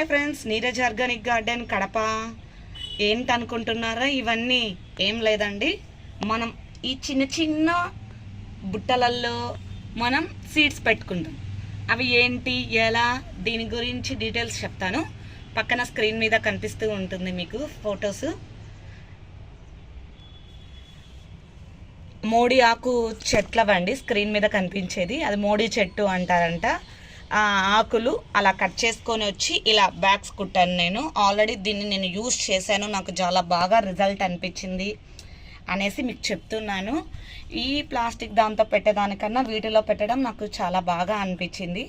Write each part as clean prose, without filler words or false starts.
Hi friends, Neeraj organic garden Kadapa. ఏంటనుకుంటున్నారా? ఇవన్నీ ఏం లేదండి, మనం ఈ చిన్న చిన్న బుట్టలల్లో మనం సీడ్స్ పెట్టుకుంటాం. అవి ఏంటి, ఎలా, దీని గురించి డీటెయిల్స్ చెప్తాను. పక్కన స్క్రీన్ మీద కనిపిస్తూ ఉంటుంది మీకు ఫొటోస్. మోడీ ఆకు చెట్లవండి స్క్రీన్ మీద కనిపించేది, అది మోడీ చెట్టు అంటారంట. ఆ ఆకులు అలా కట్ చేసుకొని వచ్చి ఇలా బ్యాగ్స్ కుట్టాను. నేను ఆల్రెడీ దీన్ని నేను యూజ్ చేశాను, నాకు చాలా బాగా రిజల్ట్ అనిపించింది అనేసి మీకు చెప్తున్నాను. ఈ ప్లాస్టిక్ దాంతో పెట్టేదానికన్నా వీటిలో పెట్టడం నాకు చాలా బాగా అనిపించింది,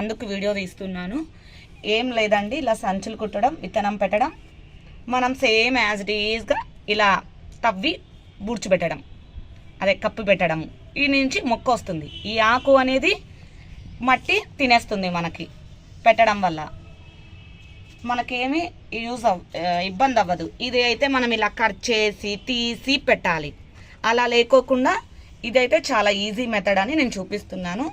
అందుకు వీడియో తీస్తున్నాను. ఏం లేదండి, ఇలా సంచులు కుట్టడం, విత్తనం పెట్టడం, మనం సేమ్ యాజ్ ఇట్ ఈజ్గా ఇలా తవ్వి బూడ్చిపెట్టడం, అదే కప్పు పెట్టడం. ఈ నుంచి మొక్క వస్తుంది. ఈ ఆకు అనేది మట్టి తినేస్తుంది మనకి పెట్టడం వల్ల, మనకేమి ఇబ్బంది అవ్వదు. ఇది అయితే మనం ఇలా కట్ చేసి తీసి పెట్టాలి, అలా లేకోకుండా ఇదైతే చాలా ఈజీ మెథడ్ అని నేను చూపిస్తున్నాను.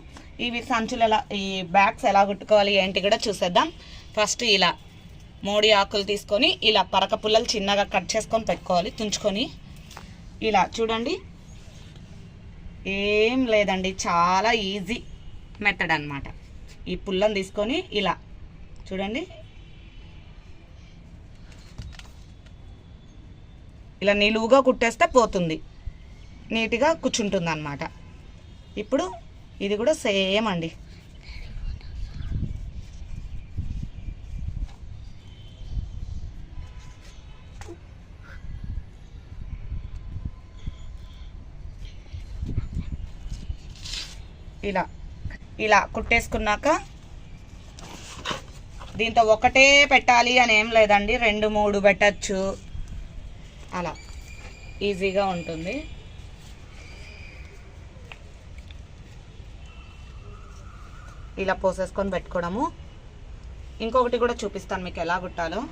ఇవి సంచులు ఎలా, ఈ బ్యాగ్స్ ఎలా కుట్టుకోవాలి ఏంటి కూడా చూసేద్దాం. ఫస్ట్ ఇలా మోడీ ఆకులు తీసుకొని ఇలా పరక పుల్లలు చిన్నగా కట్ చేసుకొని పెట్టుకోవాలి, తుంచుకొని. ఇలా చూడండి, ఏం లేదండి, చాలా ఈజీ మెథడ్ అన్నమాట. ఈ పుల్లను తీసుకొని ఇలా చూడండి, ఇలా నిలువుగా కుట్టేస్తే పోతుంది, నీట్గా కూర్చుంటుంది అన్నమాట. ఇప్పుడు ఇది కూడా సేమ్ అండి. ఇలా ఇలా కుట్టేసుకున్నాక దీంతో ఒకటే పెట్టాలి అని ఏం లేదండి, 2-3 పెట్టచ్చు, అలా ఈజీగా ఉంటుంది. ఇలా పోసేసుకొని పెట్టుకోవడము. ఇంకొకటి కూడా చూపిస్తాను మీకు ఎలా కుట్టాలో.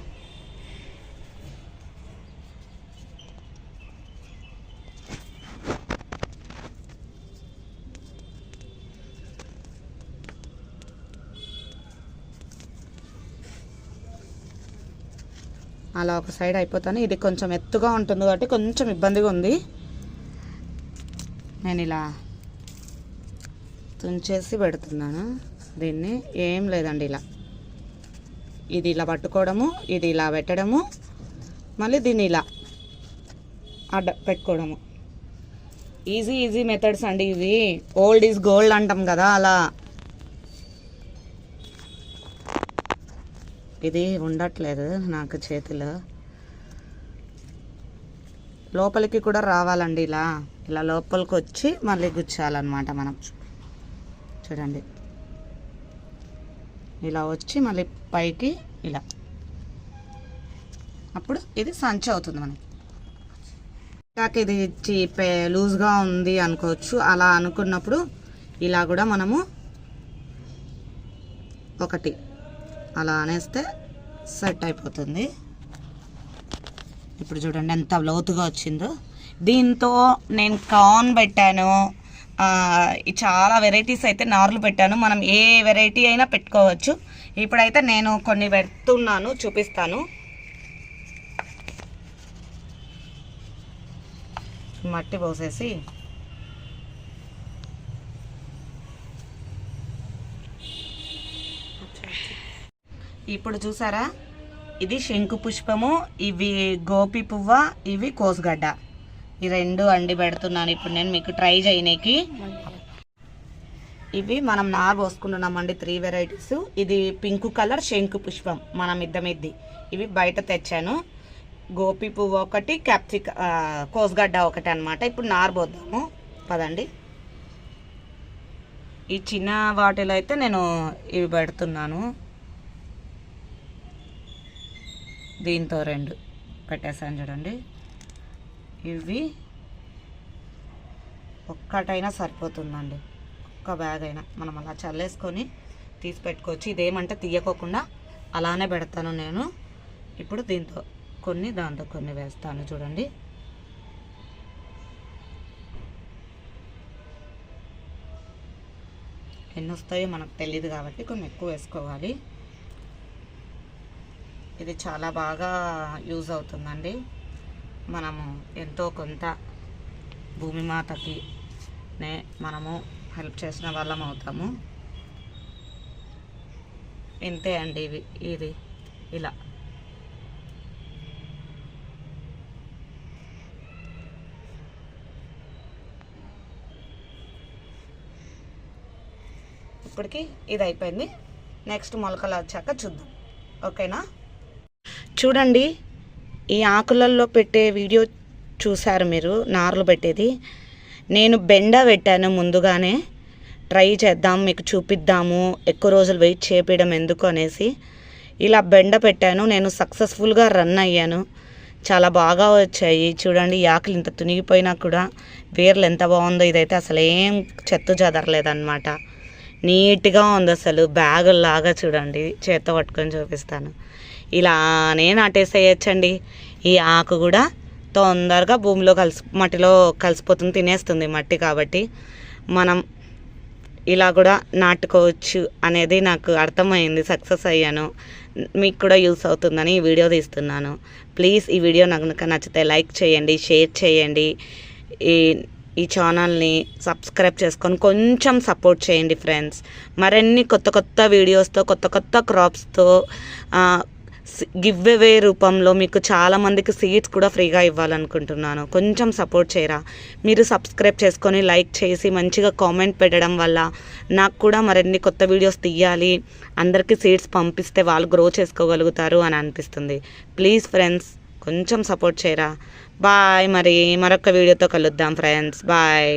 అలా ఒక సైడ్ అయిపోతాను. ఇది కొంచెం ఎత్తుగా ఉంటుంది కాబట్టి కొంచెం ఇబ్బందిగా ఉంది. నేను ఇలా తుంచేసి పెడుతున్నాను దీన్ని. ఏం లేదండి, ఇలా ఇది ఇలా పట్టుకోవడము, ఇది ఇలా పెట్టడము, మళ్ళీ దీన్ని ఇలా అడ్డ పెట్టుకోవడము. ఈజీ మెథడ్స్ అండి ఇవి. ఓల్డ్ ఈజ్ గోల్డ్ అంటాం కదా, అలా. ఇది ఉండట్లేదు నాకు చేతిలో, లోపలికి కూడా రావాలండి. ఇలా ఇలా లోపలికి వచ్చి మళ్ళీ గుచ్చాలన్నమాట మనం. చూడండి, ఇలా వచ్చి మళ్ళీ పైకి ఇలా, అప్పుడు ఇది సంచి అవుతుంది మనకి. కాక ఇది లూజ్గా ఉంది అనుకోవచ్చు, అలా అనుకున్నప్పుడు ఇలా కూడా మనము ఒకటి అలా అనేస్తే సెట్ అయిపోతుంది. ఇప్పుడు చూడండి ఎంత లోతుగా వచ్చిందో. దీంతో నేను కార్న్ పెట్టాను, చాలా వెరైటీస్ అయితే నార్లు పెట్టాను. మనం ఏ వెరైటీ అయినా పెట్టుకోవచ్చు. ఇప్పుడైతే నేను కొన్ని పెడుతున్నాను, చూపిస్తాను. మట్టి పోసేసి ఇప్పుడు చూసారా, ఇది శంకు పుష్పము, ఇవి గోపి పువ్వ, ఇవి కోసుగడ్డ. ఈ 2 అండి పెడుతున్నాను ఇప్పుడు నేను మీకు ట్రై చేయనీకి. ఇవి మనం నారు పోసుకుంటున్నామండి, 3 వెరైటీస్. ఇది పింక్ కలర్ శంకు పుష్పం, మన మిద్దమిద్ది. ఇవి బయట తెచ్చాను. గోపి పువ్వు ఒకటి, కోసుగడ్డ ఒకటి అనమాట. ఇప్పుడు నారు పోద్దాము పదండి. ఈ చిన్న వాటిలో అయితే నేను ఇవి పెడుతున్నాను. దీంతో 2 పెట్టేసాను చూడండి. ఇవి ఒక్కటైనా సరిపోతుందండి, ఒక్క బ్యాగ్ అయినా మనం అలా చల్లేసుకొని తీసి పెట్టుకోవచ్చు. ఇదేమంటే తీయకోకుండా అలానే పెడతాను నేను. ఇప్పుడు దీంతో కొన్ని, దాంతో కొన్ని వేస్తాను చూడండి. ఎన్ని వస్తాయో మనకు తెలియదు కాబట్టి కొన్ని ఎక్కువ వేసుకోవాలి. ఇది చాలా బాగా యూజ్ అవుతుందండి. మనము ఎంతో కొంత భూమిమాతకి మనము హెల్ప్ చేసిన వాళ్ళం అవుతాము. ఇంతే అండి ఇది ఇలా. ఇప్పటికి ఇది అయిపోయింది. నెక్స్ట్ మొలకలు వచ్చాక చూద్దాం, ఓకేనా? చూడండి, ఈ ఆకులల్లో పెట్టే వీడియో చూసారు మీరు, నార్లు పెట్టేది. నేను బెండ పెట్టాను ముందుగానే, ట్రై చేద్దాం మీకు చూపిద్దాము, ఎక్కువ రోజులు వెయిట్ చేపించడం ఎందుకు అనేసి ఇలా బెండ పెట్టాను. నేను సక్సెస్ఫుల్గా రన్ అయ్యాను, చాలా బాగా వచ్చాయి. చూడండి, ఈ ఆకులు ఇంత తునిగిపోయినా కూడా వేర్లు ఎంత బాగుందో. ఇదైతే అసలు ఏం చెత్త చెదరలేదన్నమాట, నీట్గా ఉంది. అసలు బ్యాగుల్లాగా చూడండి, చేత్తో పట్టుకొని చూపిస్తాను. ఇలానే నాటేసేయచ్చండి. ఈ ఆకు కూడా తొందరగా భూమిలో మట్టిలో కలిసిపోతుంది, తినేస్తుంది మట్టి. కాబట్టి మనం ఇలా కూడా నాటుకోవచ్చు అనేది నాకు అర్థమైంది, సక్సెస్ అయ్యాను. మీకు కూడా యూస్ అవుతుందని ఈ వీడియో తీస్తున్నాను. ప్లీజ్ ఈ వీడియో నాకు నచ్చితే లైక్ చేయండి, షేర్ చేయండి, ఈ ఛానల్ని సబ్స్క్రైబ్ చేసుకొని కొంచెం సపోర్ట్ చేయండి ఫ్రెండ్స్. మరిన్ని కొత్త కొత్త వీడియోస్తో, కొత్త కొత్త క్రాప్స్తో, గివ్ అవే రూపంలో మీకు చాలామందికి సీడ్స్ కూడా ఫ్రీగా ఇవ్వాలనుకుంటున్నాను. కొంచెం సపోర్ట్ చేయరా. మీరు సబ్స్క్రైబ్ చేసుకొని లైక్ చేసి మంచిగా కామెంట్ పెట్టడం వల్ల నాకు కూడా మరిన్ని కొత్త వీడియోస్ తీయాలి, అందరికీ సీడ్స్ పంపిస్తే వాళ్ళు గ్రో చేసుకోగలుగుతారు అని అనిపిస్తుంది. ప్లీజ్ ఫ్రెండ్స్, కొంచెం సపోర్ట్ చేయరా. బాయ్. మరి మరొక వీడియోతో కలుద్దాం ఫ్రెండ్స్. బాయ్.